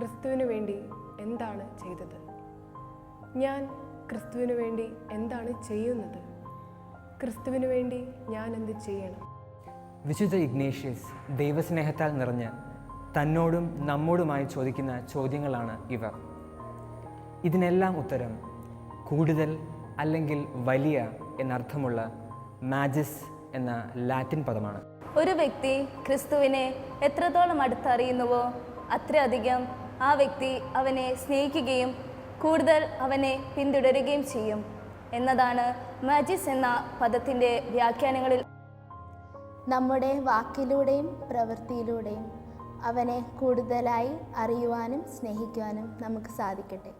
ക്രിസ്തുവിന് വേണ്ടി എന്താണ് ചെയ്തത്? ഞാൻ ക്രിസ്തുവിന് വേണ്ടി എന്താണ് ചെയ്യുന്നത്? ക്രിസ്തുവിന് വേണ്ടി ഞാൻ എന്ത് ചെയ്യണം? വിശുദ്ധ ഇഗ്നേഷ്യസ് ദൈവസ്നേഹത്താൽ നിറഞ്ഞ് തന്നോടും നമ്മോടുമായി ചോദിക്കുന്ന ചോദ്യങ്ങളാണ് ഇവ. ഇതിനെല്ലാം ഉത്തരം കൂടുതൽ അല്ലെങ്കിൽ വലിയ എന്നർത്ഥമുള്ള മാജിസ് എന്ന ലാറ്റിൻ പദമാണ്. ഒരു വ്യക്തി ക്രിസ്തുവിനെ എത്രത്തോളം അടുത്തറിയുന്നുവോ അത്രയധികം ആ വ്യക്തി അവനെ സ്നേഹിക്കുകയും കൂടുതൽ അവനെ പിന്തുടരുകയും ചെയ്യും എന്നതാണ് മാജിസ് എന്ന പദത്തിൻ്റെ വ്യാഖ്യാനങ്ങളിൽ. നമ്മുടെ വാക്കിലൂടെയും പ്രവൃത്തിയിലൂടെയും അവനെ കൂടുതലായി അറിയുവാനും സ്നേഹിക്കുവാനും നമുക്ക് സാധിക്കട്ടെ.